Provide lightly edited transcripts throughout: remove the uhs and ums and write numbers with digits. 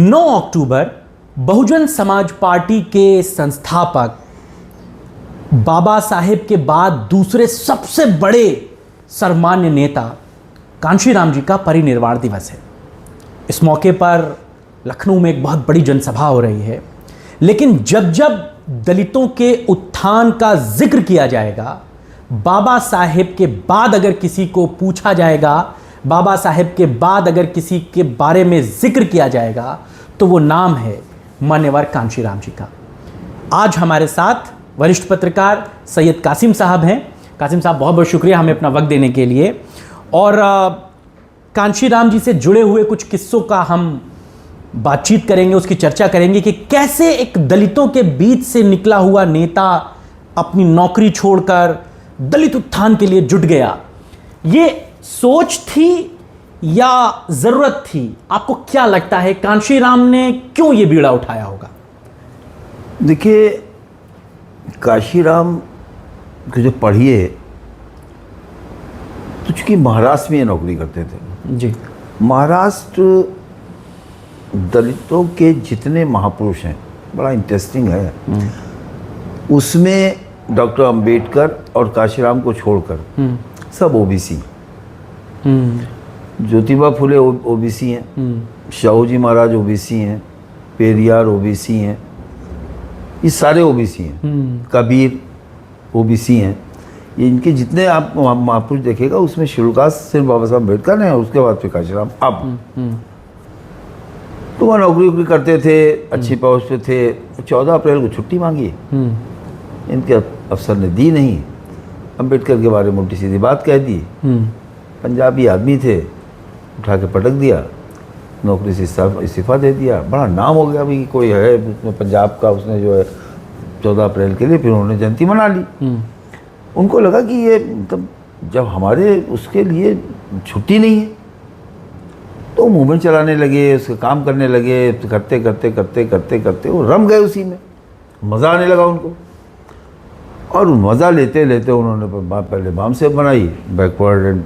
9 अक्टूबर Bahujan Samaj party के संस्थापक बाबा साहेब के बाद दूसरे सबसे बड़े सर्वमान्य नेता कांशीराम जी का परिनिर्वाण दिवस है। इस मौके पर लखनऊ में एक बहुत बड़ी जनसभा हो रही है। लेकिन जब जब दलितों के उत्थान का जिक्र किया जाएगा, बाबा साहेब के बाद अगर किसी को पूछा जाएगा, बाबा साहेब के बाद अगर किसी के बारे में जिक्र किया जाएगा, तो वो नाम है मान्यवर कांशीराम जी का। आज हमारे साथ वरिष्ठ पत्रकार सैयद कासिम साहब हैं। कासिम साहब, बहुत बहुत शुक्रिया हमें अपना वक्त देने के लिए। और कांशीराम जी से जुड़े हुए कुछ किस्सों का हम बातचीत करेंगे, उसकी चर्चा करेंगे कि कैसे एक दलितों के बीच से निकला हुआ नेता अपनी नौकरी छोड़कर दलित उत्थान के लिए जुट गया। ये सोच थी या जरूरत थी? आपको क्या लगता है कांशीराम ने क्यों ये बीड़ा उठाया होगा? देखिए, कांशीराम को जो पढ़िए तो चूँकि महाराष्ट्र में ये नौकरी करते थे जी। महाराष्ट्र दलितों के जितने महापुरुष हैं, बड़ा इंटरेस्टिंग है। उसमें डॉक्टर अंबेडकर और कांशीराम को छोड़कर सब ओबीसी। ज्योतिबा फुले ओबीसी हैं, शाहू जी महाराज ओबीसी हैं, पेरियार ओबीसी हैं, ये सारे ओबीसी हैं। कबीर ओबीसी हैं। ये इनके जितने आप महापुरुष देखेगा उसमें शुरुआत सिर्फ बाबा साहब अम्बेडकर ने, उसके बाद फिर कांशीराम। अब तो वह नौकरी वोकरी करते थे, अच्छी पोस्ट पे थे। 14 अप्रैल को छुट्टी मांगी, इनके अफसर ने दी नहीं। अम्बेडकर के बारे में उल्टी सीधी बात कह दी। पंजाबी आदमी थे, उठा के पटक दिया, नौकरी से इस्तीफा दे दिया। बड़ा नाम हो गया भाई कोई है उसमें पंजाब का, उसने जो है 14 अप्रैल के लिए फिर उन्होंने जयंती मना ली। उनको लगा कि ये मतलब जब हमारे उसके लिए छुट्टी नहीं है तो मूवमेंट चलाने लगे, उसके काम करने लगे। करते करते करते करते करते वो रम गए उसी में, मज़ा आने लगा उनको। और मज़ा लेते लेते उन्होंने पहले बामसेब बनाई, backward and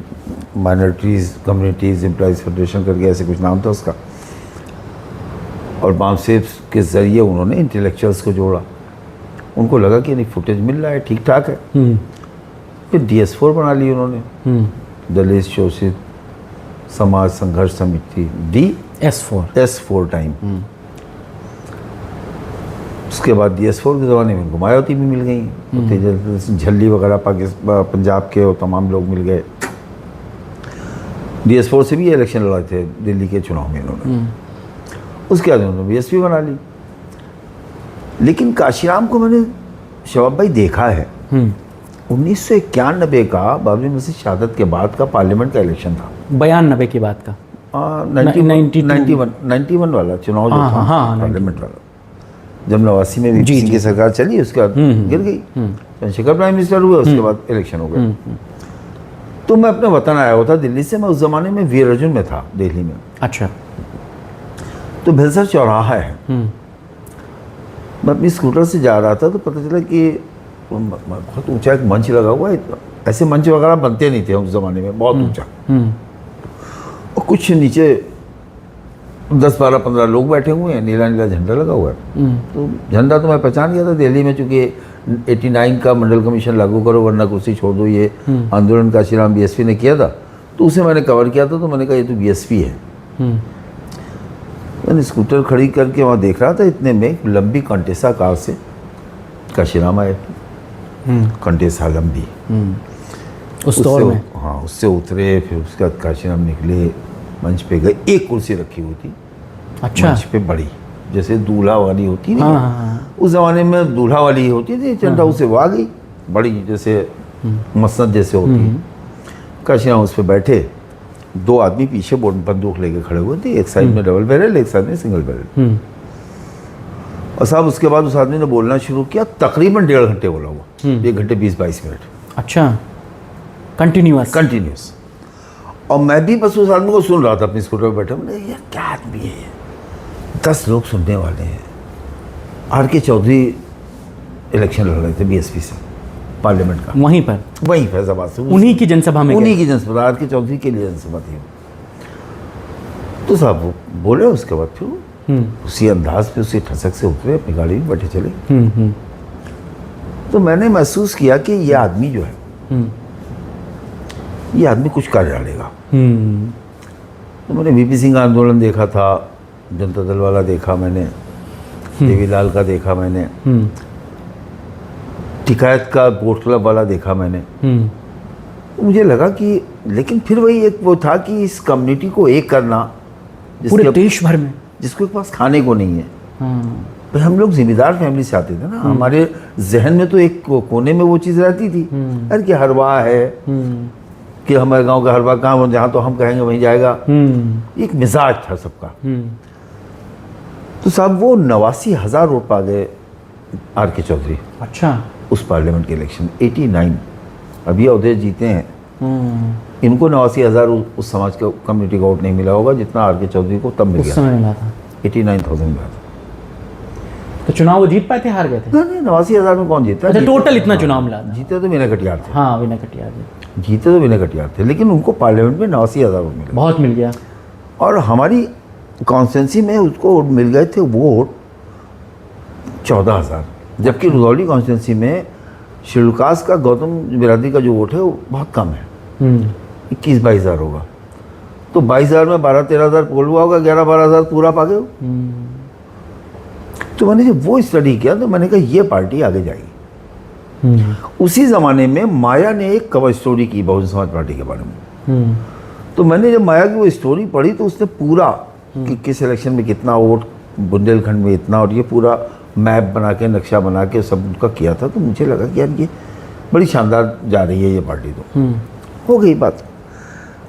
minorities communities employees federation करके ऐसे कुछ नाम था उसका। और बामसेब के ज़रिए उन्होंने इंटेलेक्चुअल्स को जोड़ा। उनको लगा कि नहीं, फुटेज मिल रहा है, ठीक ठाक है। फिर DS4 बना ली उन्होंने, दलित शोषित समाज संघर्ष समिति, DS4 टाइम। उसके बाद DS4 के ज़माने में मायावती भी मिल गई, झल्ली वगैरह पाकिस्तान पंजाब के और तमाम लोग मिल गए। DS4 से भी इलेक्शन लड़ाए थे दिल्ली के चुनाव में इन्होंने। उसके बाद उन्होंने BSP बना ली। लेकिन कांशीराम को मैंने शबाब भाई देखा है। 1991 का बाबरी मस्जिद शहादत के बाद का पार्लियामेंट का इलेक्शन था। 92 की बात का 91 वाला चुनाव जो था पार्लियामेंट वाला, जब नवासी में वीपी सिंह की सरकार चली, उसके बाद गिर गई, चंद्रशेखर प्राइम मिनिस्टर हुए, उसके बाद इलेक्शन हो गए। तो मैं अपने वतन आया हुआ था दिल्ली से। मैं उस ज़माने में वीर अर्जुन में था दिल्ली में। अच्छा। तो भेलसर चौराहा है, मैं अपनी स्कूटर से जा रहा था तो पता चला कि बहुत ऊंचा एक मंच लगा हुआ है। ऐसे मंच वगैरह बनते नहीं थे उस ज़माने में, बहुत ऊंचा। और कुछ नीचे 10, 12, 15 लोग बैठे हुए हैं, नीला नीला झंडा लगा हुआ है। तो झंडा तो मैं पहचान गया था दिल्ली में, चूँकि 89 का मंडल कमीशन लागू करो वरना कुर्सी छोड़ दो, ये आंदोलन कांशीराम BSP ने किया था। तो उसे मैंने कवर किया था, तो मैंने कहा ये तो BSP है। मैंने स्कूटर खड़ी करके वहाँ देख रहा था, इतने में एक लंबी कंटेसा कार से कांशीराम आए। कंटेसा लंबी, उस दौर में। हाँ, उससे उतरे। फिर उसके बाद कांशीराम निकले, मंच पे गए। एक कुर्सी रखी हुई थी। अच्छा। मंच पे बड़ी, जैसे दूल्हा वाली होती नहीं। उस ज़माने में दूल्हा वाली होती थी, चंदा उससे वो आ गई, बड़ी जैसे मसनद जैसे होती है। कांशीराम उस पर बैठे। 2 आदमी पीछे बंदूक लेके खड़े हुए थे, एक साइड में डबल बैरल, एक साइड में सिंगल बैरल। और साहब उसके बाद उस आदमी ने बोलना शुरू किया। तकरीबन 1.5 घंटे बोला हुआ, 1 घंटे 20-22 मिनट। अच्छा। कंटिन्यूस। और मैं भी बस उस आदमी को सुन रहा था अपनी स्कूटर पर बैठा। मैंने यार क्या आदमी है, 10 लोग सुनने वाले हैं। RK चौधरी इलेक्शन लड़ रहे थे BSP से, पार्लियामेंट का, वहीं फैजाबाद से, उन्हीं की जनसभा में, उन्हीं की जनसभा, RK चौधरी के लिए जनसभा थी। तो साहब वो बोले, उसके बाद फिर उसी अंदाज पे उसी ठसक से उतरे, अपनी गाड़ी में बैठे चले। तो मैंने महसूस किया कि ये आदमी जो है, ये आदमी कुछ कर डालेगा। तो मैंने वीपी सिंह का आंदोलन देखा था, जनता दल वाला देखा मैंने, देवीलाल का देखा मैंने, टिकायत का बोट क्लब वाला देखा मैंने। तो मुझे लगा कि लेकिन फिर वही एक वो था कि इस कम्युनिटी को एक करना, पूरे देश भर में जिसके पास खाने को नहीं है। भाई हम लोग जिम्मेदार फैमिली से आते थे ना, हमारे जहन में तो एक कोने में वो चीज़ रहती थी, अरे कि हरवा है, कि हमारे गांव का हरवा कहाँ, जहाँ तो हम कहेंगे वहीं जाएगा। एक मिजाज था सबका। तो साहब वो 89,000 वोट पा गए आर.के. चौधरी। अच्छा। उस पार्लियामेंट के इलेक्शन 89, अभी अवधेश जीते हैं, इनको 89,000 उस समाज का कम्युनिटी का वोट नहीं मिला होगा जितना आर.के. चौधरी को तब मिल उस गया। समय मिला था 89,000 मिला था। तो चुनाव वो जीत पाए थे, हार गए थे? नहीं, 89,000 में कौन जीता? अच्छा, टोटल इतना चुनाव मिला था। जीते तो विनय कटियार थे। हाँ, विनय कटियार जी जीते तो विनय कटियार थे, लेकिन उनको पार्लियामेंट में 89,000 वोट मिले, बहुत मिल गया। और हमारी कॉन्स्टिट्यूंसी में उसको वोट मिल गए थे वोट 14,000, जबकि रुदौली कॉन्स्टिट्यूंसी में शिलकास का गौतम बिरादरी का जो वोट है वो बहुत कम है, 21-22 होगा। तो 22,000 में 12-13,000 पोल हुआ होगा, 11-12,000 पूरा पा गए। तो मैंने जब वो स्टडी किया तो मैंने कहा ये पार्टी आगे जाएगी। उसी ज़माने में माया ने एक कवर स्टोरी की बहुजन समाज पार्टी के बारे में। तो मैंने जब माया की वो स्टोरी पढ़ी तो उसने पूरा कि किस इलेक्शन में कितना वोट, बुंदेलखंड में इतना, और ये पूरा मैप बना के, नक्शा बना के सब उनका किया था। तो मुझे लगा कि यार ये बड़ी शानदार जा रही है ये पार्टी। तो हो गई बात।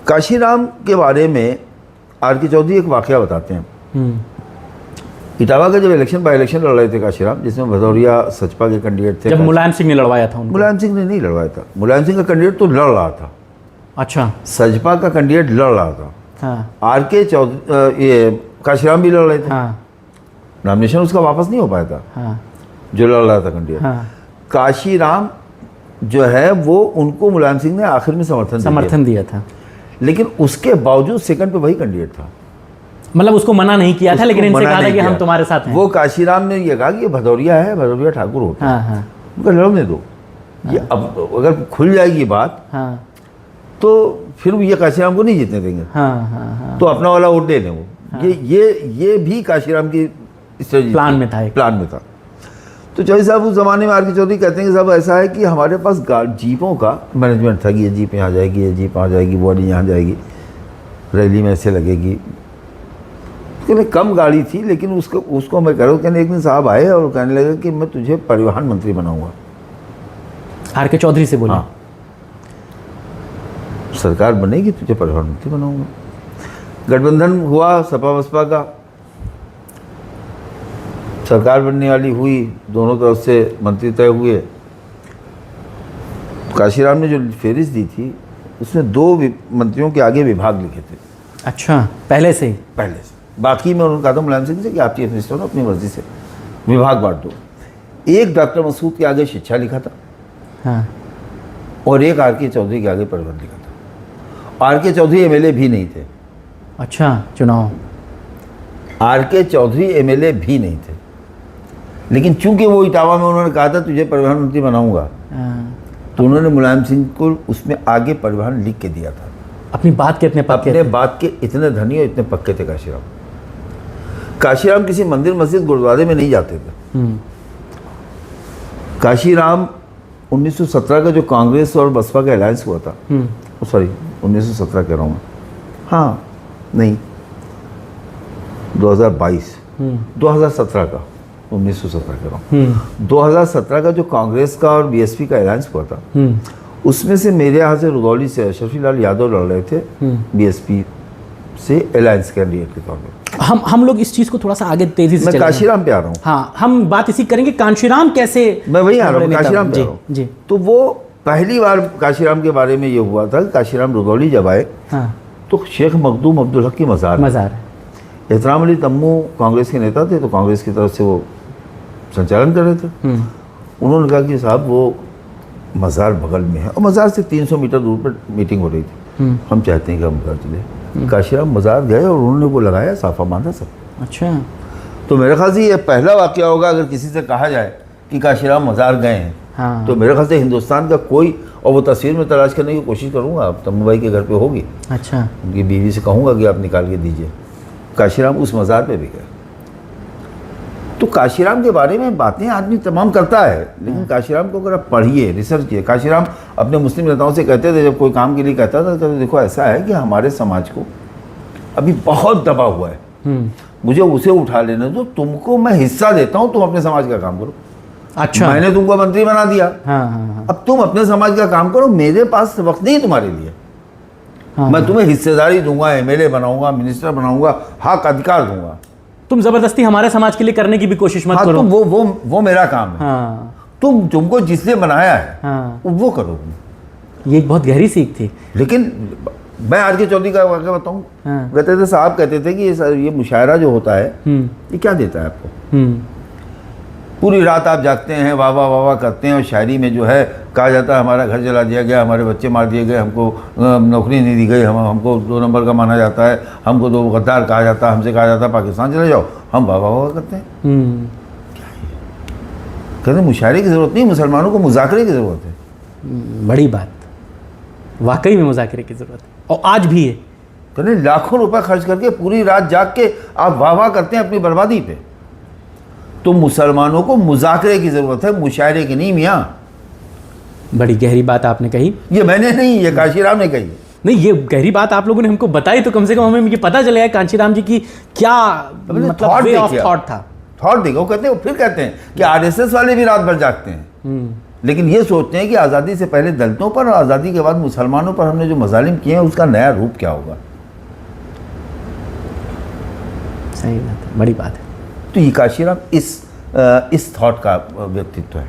काशीराम के बारे में आर.के. चौधरी एक वाकया बताते हैं। इटावा का जब इलेक्शन बाई इलेक्शन लड़ रहे थे काशीराम, जिसमें भदौरिया सचपा के कैंडिडेट थे। जब मुलायम सिंह ने लड़वाया था उनको? मुलायम सिंह ने नहीं लड़वाया था, मुलायम सिंह का कैंडिडेट तो लड़ रहा था। अच्छा। सचपा का कैंडिडेट लड़ रहा था। हाँ। आर.के. चौधरी, ये काशीराम भी लड़ रहे थे। हाँ। नॉमिनेशन उसका वापस नहीं हो पाया था। हाँ। जो लड़ रहा था कैंडिडेट। हाँ। काशीराम जो है वो उनको मुलायम सिंह ने आखिर में समर्थन दिया था, लेकिन उसके बावजूद सेकंड पे वही कैंडिडेट था। मतलब उसको मना नहीं किया था, लेकिन उसको इनसे मना कहा था नहीं कि हम किया। तुम्हारे साथ हैं। वो काशीराम ने ये कहा कि ये भदौरिया है, भदौरिया ठाकुर होता है। हाँ। उनका लड़ने दो। ये अब अगर खुल जाएगी बात हाँ। तो फिर ये काशीराम को नहीं जीतने देंगे। हाँ। तो अपना वाला वोट दे लें वो। ये भी काशीराम की स्ट्रेटजी प्लान में था, प्लान में था। तो चौधरी साहब उस ज़माने में आर.के. चौधरी कहते हैं कि साहब ऐसा है कि हमारे पास जीपों का मैनेजमेंट था कि ये जीप यहाँ जाएगी, ये जीप वहाँ जाएगी, वो वाली यहाँ जाएगी, रैली में ऐसे लगेगी। कहने कम गाड़ी थी, लेकिन उसको मैं कह रहा हूँ। कहने एक दिन साहब आए और कहने लगे कि मैं तुझे परिवहन मंत्री बनाऊंगा। आर.के. चौधरी से बोला? हाँ, सरकार बनेगी तुझे परिवहन मंत्री बनाऊंगा। गठबंधन हुआ सपा बसपा का, सरकार बनने वाली हुई, दोनों तरफ से मंत्री तय हुए। काशीराम ने जो फेरिस्त दी थी उसमें 2 मंत्रियों के आगे विभाग लिखे थे। अच्छा, पहले से ही? पहले से। बाकी में उन्होंने कहा था मुलायम सिंह से कि आप चीफ मिनिस्टर हो, अपनी मर्जी से विभाग बांट दो। एक डॉक्टर मसूद के आगे शिक्षा लिखा था। हाँ। और एक आर.के. चौधरी के आगे परिवहन लिखा था। आर.के. चौधरी एमएलए भी नहीं थे। अच्छा, चुनाव आर.के. चौधरी एमएलए भी नहीं थे, लेकिन चूंकि वो इटावा में उन्होंने कहा था तुझे परिवहन मंत्री बनाऊंगा, तो उन्होंने मुलायम सिंह को उसमें आगे परिवहन लिख के दिया था। अपनी बात के इतने पक्के अपने बात के इतने धनी और इतने पक्के थे काशीराम। काशीराम किसी मंदिर मस्जिद गुरुद्वारे में नहीं जाते थे। काशीराम 1917 का जो कांग्रेस और बसपा का अलायंस हुआ था, सॉरी 1917 कह रहा हूँ मैं, हाँ नहीं 2017 का, 1917 कह रहा हूँ। 2017 का जो कांग्रेस का और बीएसपी का अलायंस हुआ था, उसमें से मेरे यहाँ से रुदौली से अशरफी लाल यादव लड़ रहे थे बीएसपी से अलायंस कैंडिडेट के तौर पर। हम लोग इस चीज़ को थोड़ा सा आगे तेजी से मैं काशीराम पे आ रहा हूँ। हाँ, हम बात इसी करेंगे काशीराम कैसे। मैं वही आ रहा हूँ, काशीराम पे आ रहा हूँ जी। तो वो पहली बार काशीराम के बारे में ये हुआ था कि काशीराम रुदौली जब आए तो शेख मखदूम अब्दुल हक की मज़ार एहतराम अली तम्मू कांग्रेस के नेता थे, तो कांग्रेस की तरफ से वो संचालन कर रहे थे। उन्होंने कहा कि साहब वो मज़ार बगल में है, और मज़ार से 300 मीटर दूर पर मीटिंग हो रही थी, हम चाहते हैं कि हम मज़ार चले। काशीराम मज़ार गए और उन्होंने वो लगाया, साफा बांधा सब। अच्छा। तो मेरे ख्याल से ये पहला वाकया होगा अगर किसी से कहा जाए कि काशीराम मज़ार गए हैं, हाँ। तो मेरे ख्याल से हिंदुस्तान का कोई, और वो तस्वीर में तलाश करने की कोशिश करूँगा, अब तम्बू भाई के घर पे होगी, अच्छा। उनकी बीवी से कहूँगा कि आप निकाल के दीजिए। काशीराम उस मज़ार पे भी गए। तो काशीराम के बारे में बातें आदमी तमाम करता है, लेकिन काशीराम को अगर आप पढ़िए, रिसर्च किए। काशीराम अपने मुस्लिम नेताओं से कहते थे, जब कोई काम के लिए कहता था, तो देखो ऐसा है कि हमारे समाज को अभी बहुत दबा हुआ है, मुझे उसे उठा लेने दो, तुमको मैं हिस्सा देता हूँ, तुम अपने समाज का काम करो। अच्छा। मैंने तुमको मंत्री बना दिया, हाँ हाँ हाँ अब तुम अपने समाज का काम करो, मेरे पास वक्त नहीं तुम्हारे लिए। हाँ, मैं तुम्हें हिस्सेदारी दूंगा, एमएलए बनाऊंगा, मिनिस्टर बनाऊंगा, हक अधिकार दूंगा। तुम जबरदस्ती हमारे समाज के लिए करने की भी कोशिश मत हाँ, करो। तुम वो मेरा काम है। हाँ तुमको जिसलिए बनाया है हाँ, वो करो तुम। ये एक बहुत गहरी सीख थी। लेकिन मैं आर के चौधरी का वाक़या बताऊं, हाँ। कहते थे, साहब कहते थे कि ये मुशायरा जो होता है ये क्या देता है आपको? पूरी रात आप जागते हैं, वाह वाह वाह वाह करते हैं, और शायरी में जो है कहा जाता है हमारा घर जला दिया गया, हमारे बच्चे मार दिए गए, हमको नौकरी नहीं दी गई, हमको 2 नंबर का माना जाता है, हमको 2 गद्दार कहा जाता है, हमसे कहा जाता है पाकिस्तान चले जाओ, हम वाह वाह वाह करते हैं। कहते हैं मुशायरे की ज़रूरत नहीं, मुसलमानों को मुज़ाकरे की ज़रूरत है। बड़ी बात, वाकई में मुज़ाकरे की ज़रूरत है, और आज भी है। कहते लाखों रुपए खर्च करके पूरी रात जाग के आप वाह वाह करते हैं अपनी बर्बादी पे। तो मुसलमानों को मुज़ाकरे की ज़रूरत है, मुशायरे की नहीं मियाँ। बड़ी गहरी बात आपने कही। ये मैंने नहीं, ये काशीराम ने कही। नहीं, ये गहरी बात आप लोगों ने हमको बताई, तो कम से कम हमें ये पता चलेगा कांशीराम जी की क्या मतलब वे ऑफ थॉट था। थॉट देखो, कहते हैं, फिर कहते हैं कि आरएसएस वाले भी रात भर जागते हैं, लेकिन ये सोचते हैं कि आज़ादी से पहले दलितों पर और आज़ादी के बाद मुसलमानों पर हमने जो मजालिम किए हैं उसका नया रूप क्या होगा। सही बात है, बड़ी बात है। तो ये काशीराम इस थॉट का व्यक्तित्व है।